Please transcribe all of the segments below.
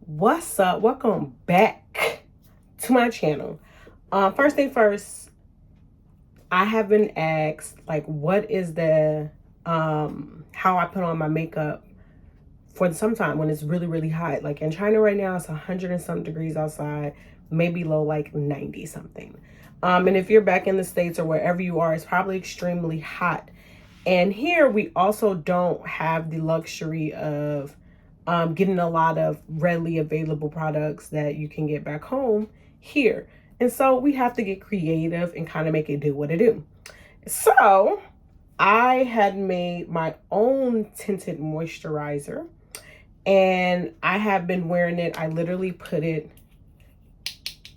What's up? Welcome back to my channel. First thing first, I have been asked like what is the how I put on my makeup for the summertime when it's really hot. Like in China right now it's 100 and some degrees outside, maybe low like 90 something. And if you're back in the States or wherever you are, it's probably extremely hot. And here we also don't have the luxury of getting a lot of readily available products that you can get back home here. And so we have to get creative and kind of make it do what it do. So I had made my own tinted moisturizer and I have been wearing it. I literally put it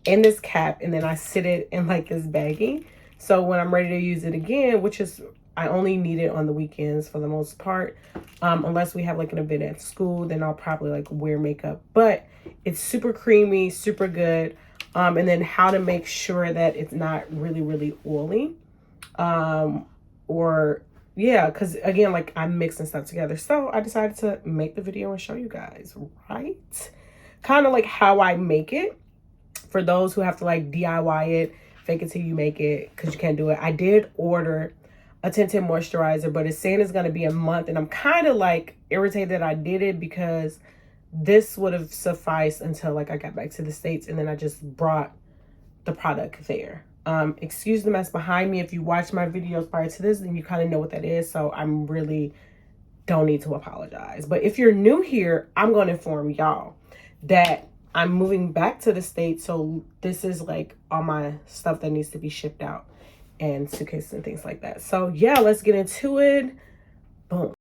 in this cap and then I sit it in like this baggie. So when I'm ready to use it again, which is I only need it on the weekends for the most part, unless we have like an event at school, then I'll probably like wear makeup. But it's super creamy, super good. And then how to make sure that it's not really oily. Or yeah, because again, like I'm mixing stuff together. So I decided to make the video and show you guys, right? Kind of like how I make it. For those who have to like DIY it, fake it till you make it, because you can't do it. I did order a tinted moisturizer, but it's saying it's going to be a month. And I'm kind of like irritated that I did it because this would have sufficed until like I got back to the States and then I just brought the product there. Excuse the mess behind me. If you watch my videos prior to this, then you kind of know what that is. So I'm really don't need to apologize. But if you're new here, I'm going to inform y'all that I'm moving back to the States, so this is like all my stuff that needs to be shipped out and suitcases and things like that. So yeah, let's get into it. Boom.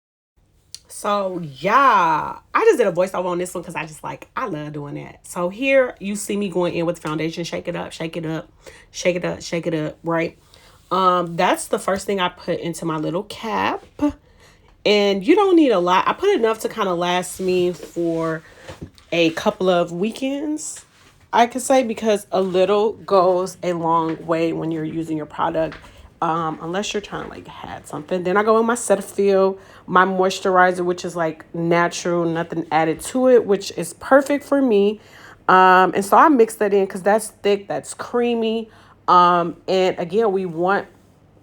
So yeah, I just did a voiceover on this one because I love doing that. So here you see me going in with foundation, shake it up, shake it up, shake it up, shake it up, right? That's the first thing I put into my little cap. And you don't need a lot. I put enough to kind of last me for a couple of weekends, I could say, because a little goes a long way when you're using your product. Unless you're trying to like hide something. Then I go in my Cetaphil, my moisturizer, which is like natural, nothing added to it, which is perfect for me. And so I mix that in because that's thick, that's creamy. And again, we want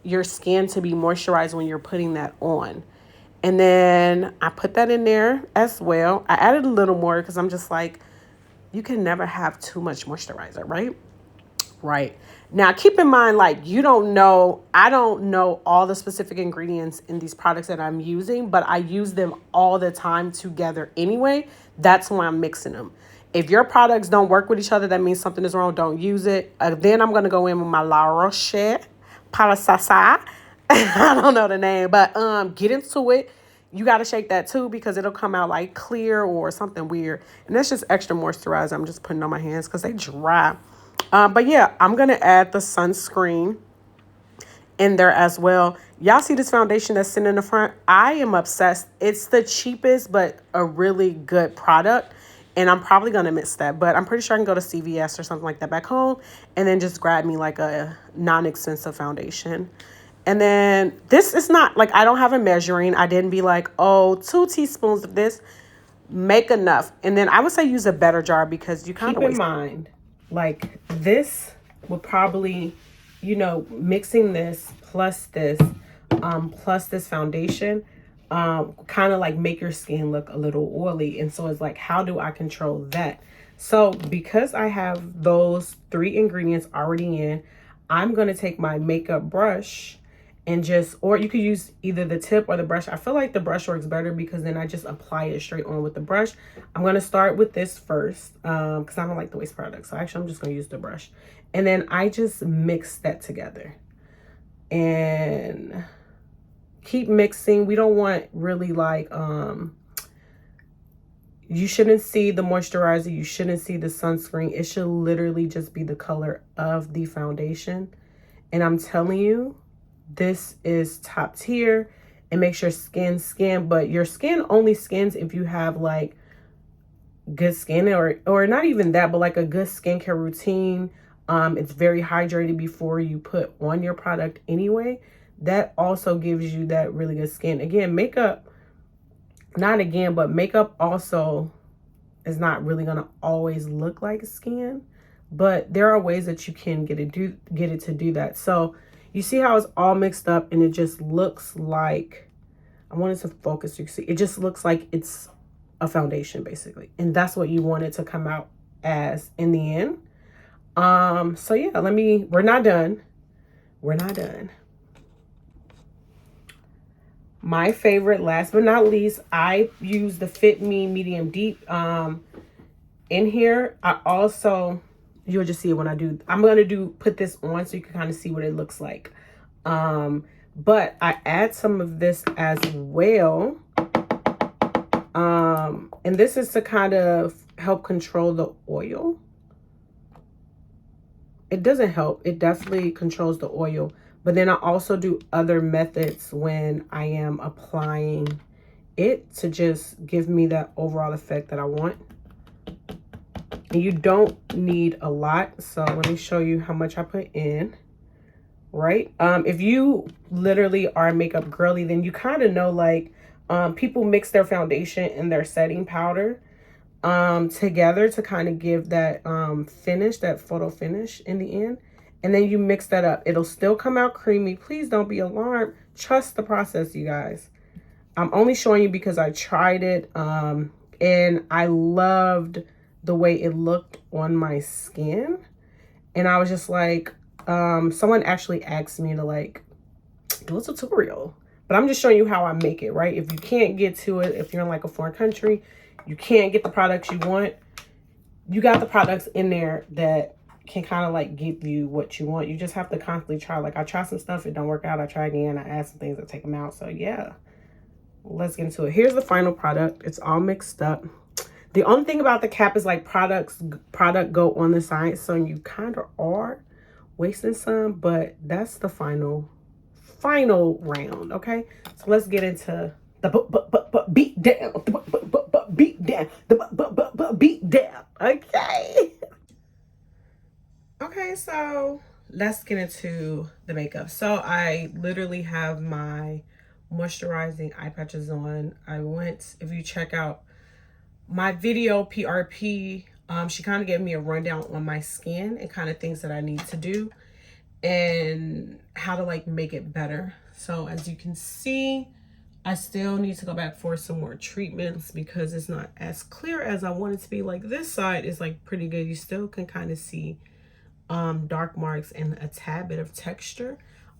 your skin to be moisturized when you're putting that on. And then I put that in there as well. I added a little more because I'm just like, you can never have too much moisturizer, right? Right. Now, keep in mind, like, I don't know all the specific ingredients in these products that I'm using, but I use them all the time together anyway. That's why I'm mixing them. If your products don't work with each other, that means something is wrong. Don't use it. Then I'm going to go in with my La Roche Posay. I don't know the name, but get into it. You got to shake that too because it'll come out like clear or something weird. And that's just extra moisturizer I'm just putting on my hands because they dry. But yeah, I'm going to add the sunscreen in there as well. Y'all see this foundation that's sitting in the front? I am obsessed. It's the cheapest, but a really good product. And I'm probably going to miss that. But I'm pretty sure I can go to CVS or something like that back home and then just grab me like a non-expensive foundation. And then this is not like I don't have a measuring. I didn't be like, oh, 2 teaspoons of this. Make enough. And then I would say use a better jar because you kind of keep in mind, like this would probably, mixing this plus this foundation, kind of like make your skin look a little oily. And so it's like, how do I control that? So because I have those 3 ingredients already in, I'm going to take my makeup brush and or you could use either the tip or the brush. I feel like the brush works better because then I just apply it straight on with the brush. I'm going to start with this first because I don't like to waste products. So actually, I'm just going to use the brush. And then I just mix that together. And keep mixing. We don't want really like, you shouldn't see the moisturizer. You shouldn't see the sunscreen. It should literally just be the color of the foundation. And I'm telling you, this is top tier. It makes your skin, but your skin only skins if you have like good skin or not even that, but like a good skincare routine. It's very hydrated before you put on your product anyway. That also gives you that really good skin. Again, makeup, not again, but makeup also is not really going to always look like skin, but there are ways that you can get it to do that. So you see how it's all mixed up and it just looks like, I wanted to focus, you can see, it just looks like it's a foundation basically. And that's what you want it to come out as in the end. So yeah, we're not done. We're not done. My favorite, last but not least, I use the Fit Me Medium Deep in here. I also, you'll just see it when I do, I'm going to put this on so you can kind of see what it looks like. But I add some of this as well. And this is to kind of help control the oil. It doesn't help. It definitely controls the oil. But then I also do other methods when I am applying it to just give me that overall effect that I want. And you don't need a lot. So let me show you how much I put in. Right? If you literally are a makeup girly, then you kind of know, like, people mix their foundation and their setting powder together to kind of give that finish, that photo finish in the end. And then you mix that up. It'll still come out creamy. Please don't be alarmed. Trust the process, you guys. I'm only showing you because I tried it and I loved the way it looked on my skin. And I was just like, someone actually asked me to like do a tutorial, but I'm just showing you how I make it, right? If you can't get to it, if you're in like a foreign country, you can't get the products you want, you got the products in there that can kind of like give you what you want. You just have to constantly try. Like I try some stuff, it don't work out, I try again, I add some things that take them out. So yeah, let's get into it. Here's the final product. It's all mixed up. The only thing about the cap is like product go on the side, so you kind of are wasting some, but that's the final round. Okay, so let's get into the beat down, beat down, the beat down. Okay, so let's get into the makeup. So I literally have my moisturizing eye patches on. If you check out my video PRP, she kind of gave me a rundown on my skin and kind of things that I need to do and how to like make it better. So as you can see, I still need to go back for some more treatments because it's not as clear as I want it to be. Like this side is like pretty good. You still can kind of see dark marks and a tad bit of texture.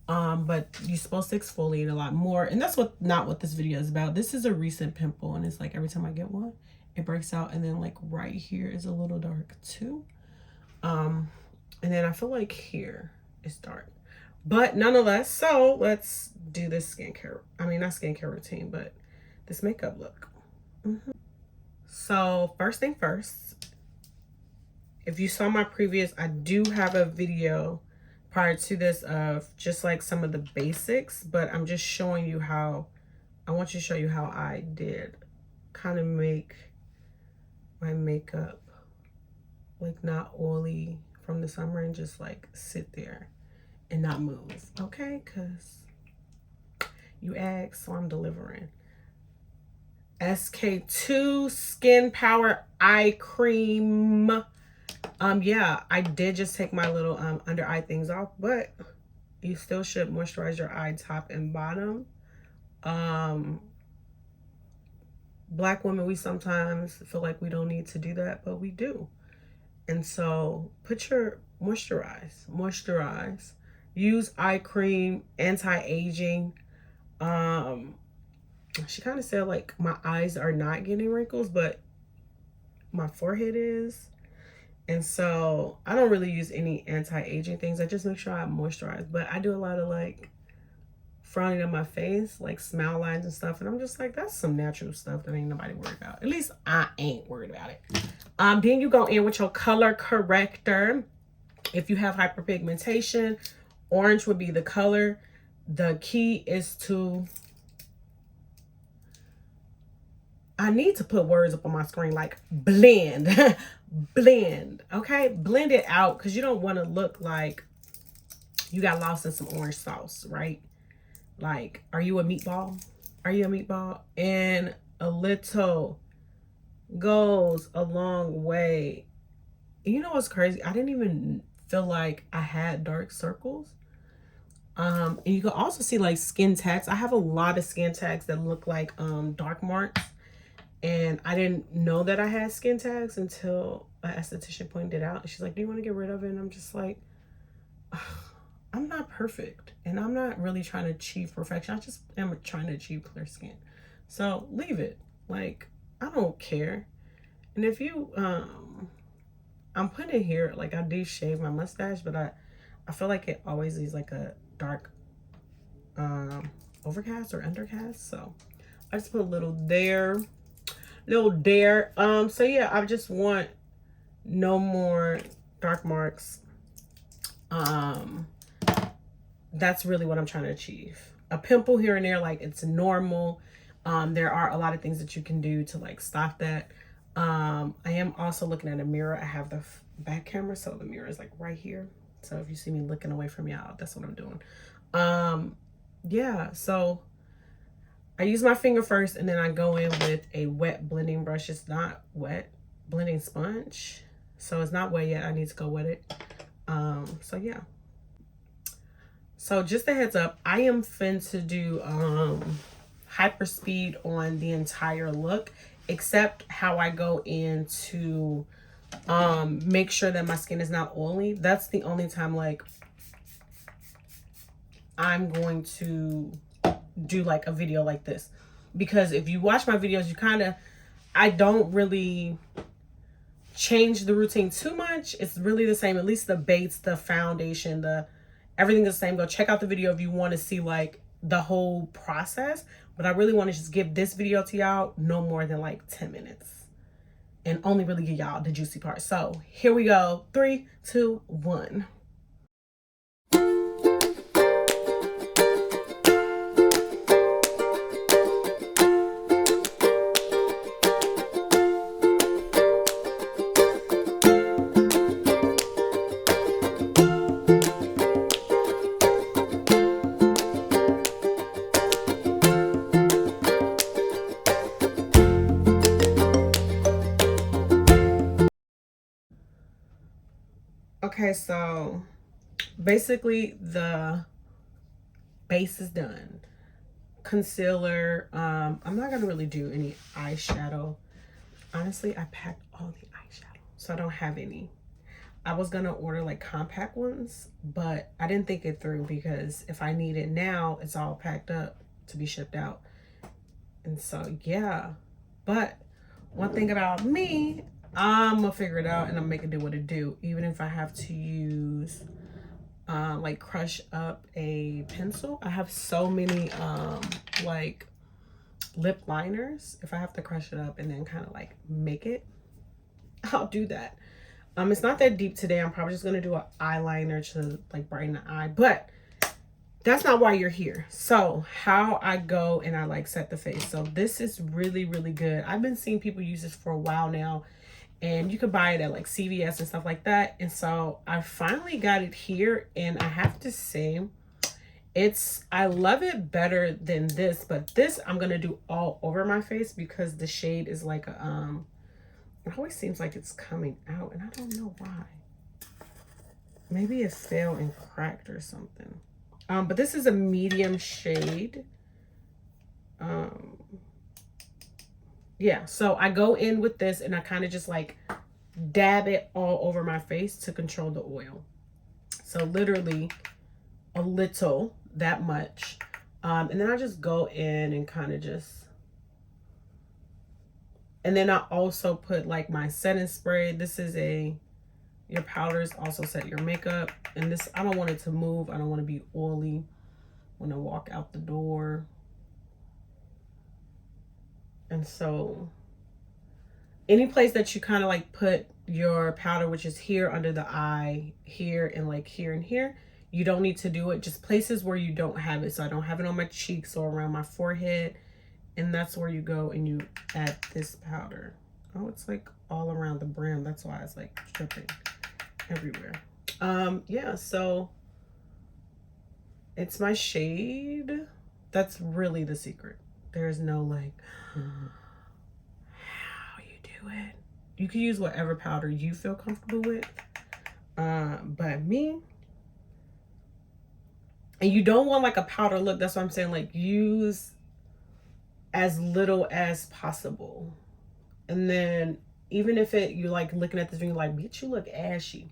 But you're supposed to exfoliate a lot more. And that's not what this video is about. This is a recent pimple and it's like every time I get one, it breaks out. And then like right here is a little dark too. And then I feel like here it's dark. But nonetheless, so let's do this skincare. I mean, not skincare routine, but this makeup look. So first thing first, if you saw my previous, I do have a video prior to this of just like some of the basics, but I'm just showing you how, I want you to show you how I did kind of make my makeup like not oily from the summer and just like sit there and not move. Okay, because you asked, so I'm delivering. SK2 Skin Power Eye Cream. Yeah, I did just take my little under eye things off, but you still should moisturize your eye top and bottom. Black women, we sometimes feel like we don't need to do that, but we do. And so put your moisturize. Use eye cream, anti-aging. She kind of said like my eyes are not getting wrinkles, but my forehead is. And so I don't really use any anti-aging things. I just make sure I moisturize. But I do a lot of like frowning on my face, like smile lines and stuff. And I'm just like, that's some natural stuff that ain't nobody worried about. At least I ain't worried about it. Then you go in with your color corrector. If you have hyperpigmentation, orange would be the color. The key is to, I need to put words up on my screen like blend. Blend, okay? Blend it out because you don't want to look like you got lost in some orange sauce, right? Like, are you a meatball? Are you a meatball? And a little goes a long way. You know what's crazy? I didn't even feel like I had dark circles. And you can also see like skin tags. I have a lot of skin tags that look like dark marks. And I didn't know that I had skin tags until an esthetician pointed it out. And she's like, do you want to get rid of it? And I'm just like, ugh, I'm not perfect. And I'm not really trying to achieve perfection. I just am trying to achieve clear skin. So leave it. Like, I don't care. And if you, I'm putting it here, like I do shave my mustache, but I feel like it always leaves like a dark overcast or undercast. So I just put a little there. Little dare. So yeah, I just want no more dark marks. That's really what I'm trying to achieve. A pimple here and there, like it's normal. There are a lot of things that you can do to like stop that. I am also looking at a mirror. I have the back camera, so the mirror is like right here. So if you see me looking away from y'all, that's what I'm doing. Yeah, so I use my finger first, and then I go in with a wet blending brush. It's not wet, blending sponge. So it's not wet yet. I need to go wet it. So yeah. So just a heads up, I am fin to do hyper speed on the entire look, except how I go into make sure that my skin is not oily. That's the only time like I'm going to do like a video like this, because if you watch my videos, you kind of, I don't really change the routine too much. It's really the same, at least the baits, the foundation, the everything is the same. Go check out the video if you want to see like the whole process, but I really want to just give this video to y'all no more than like 10 minutes and only really give y'all the juicy part. So here we go. 3, 2, 1. Okay, so basically the base is done. Concealer, I'm not gonna really do any eyeshadow. Honestly, I packed all the eyeshadow, so I don't have any. I was gonna order like compact ones, but I didn't think it through, because if I need it now, it's all packed up to be shipped out. And so yeah, but one thing about me, I'm gonna figure it out and I'm making do what it do, even if I have to use like crush up a pencil. I have so many like lip liners. If I have to crush it up and then kind of like make it, I'll do that. It's not that deep today. I'm probably just gonna do an eyeliner to like brighten the eye, but that's not why you're here. So how I go and I like set the face. So this is really, really good. I've been seeing people use this for a while now, and you could buy it at like CVS and stuff like that. And so I finally got it here, and I have to say, I love it better than this, but this I'm gonna do all over my face because the shade is like a, it always seems like it's coming out, and I don't know why. Maybe it fell and cracked or something. But this is a medium shade. Yeah, so I go in with this and I kind of just like dab it all over my face to control the oil. So literally a little, that much. And then I just go in and kind of just, and then I also put like my setting spray. This is your powders also set your makeup. And this, I don't want it to move. I don't want to be oily when I walk out the door. And so any place that you kind of like put your powder, which is here under the eye, here, and like here and here, you don't need to do it. Just places where you don't have it. So I don't have it on my cheeks or around my forehead. And that's where you go and you add this powder. Oh, it's like all around the brim. That's why it's like dripping everywhere. Yeah, so it's my shade. That's really the secret. There's no like, how you do do it. You can use whatever powder you feel comfortable with. But me, and you don't want like a powder look. That's what I'm saying. Like use as little as possible. And then even if you're like looking at this and you're like, bitch, you look ashy.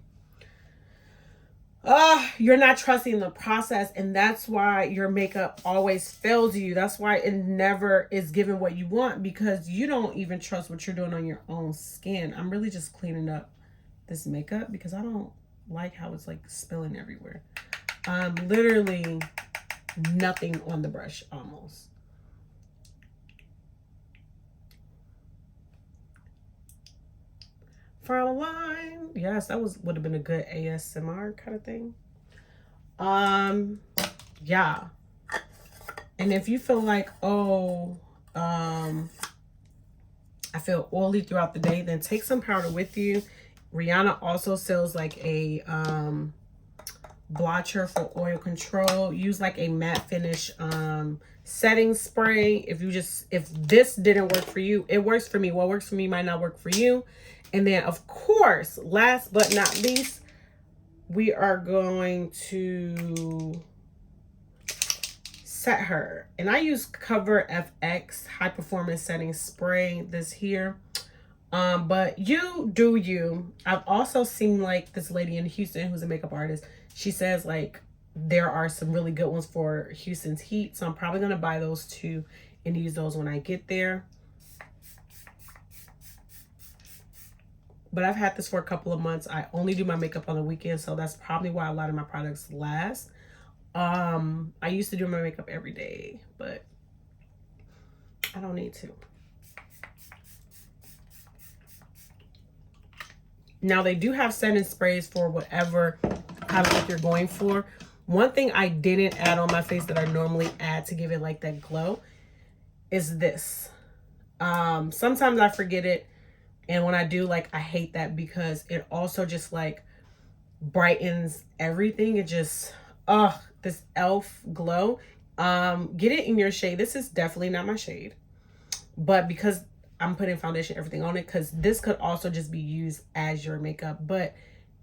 You're not trusting the process, and that's why your makeup always fails you. That's why it never is given what you want, because you don't even trust what you're doing on your own skin. I'm really just cleaning up this makeup because I don't like how it's like spilling everywhere. Literally nothing on the brush almost. From a line. Yes, that would have been a good ASMR kind of thing. Yeah. And if you feel like, oh, I feel oily throughout the day, then take some powder with you. Rihanna also sells like a blotcher for oil control. Use like a matte finish setting spray. If this didn't work for you, it works for me. What works for me might not work for you. And then, of course, last but not least, we are going to set her. And I use Cover FX High Performance Setting Spray, this here. But you do you. I've also seen like this lady in Houston who's a makeup artist. She says like there are some really good ones for Houston's heat. So I'm probably going to buy those too and use those when I get there. But I've had this for a couple of months. I only do my makeup on the weekend, so that's probably why a lot of my products last. I used to do my makeup every day, but I don't need to. Now, they do have setting sprays for whatever kind of look you're going for. One thing I didn't add on my face that I normally add to give it like that glow is this. Sometimes I forget it. And when I do, like, I hate that because it also just, like, brightens everything. It just, this e.l.f. glow. Get it in your shade. This is definitely not my shade. But because I'm putting foundation, everything on it, because this could also just be used as your makeup. But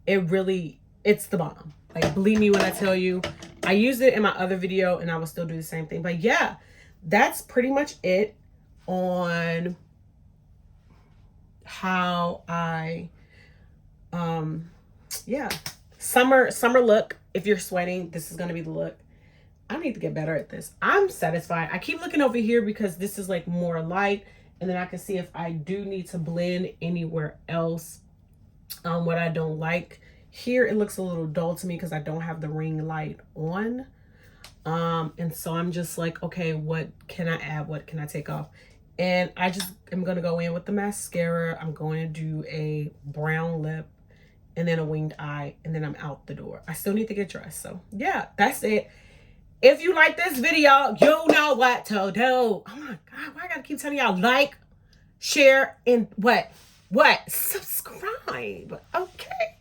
it's the bomb. Like, believe me when I tell you. I used it in my other video, and I will still do the same thing. But, yeah, that's pretty much it on how I summer look. If you're sweating, this is gonna be the look. I need to get better at this. I'm satisfied. I keep looking over here because this is like more light, and then I can see if I do need to blend anywhere else what I don't like. Here it looks a little dull to me because I don't have the ring light on, and so I'm just like, okay, what can I add, what can I take off? And I just am going to go in with the mascara. I'm going to do a brown lip and then a winged eye, and then I'm out the door. I still need to get dressed. So, yeah, that's it. If you like this video, you know what to do. Oh, my God. Why I got to keep telling y'all? Like, share, and what? Subscribe. Okay.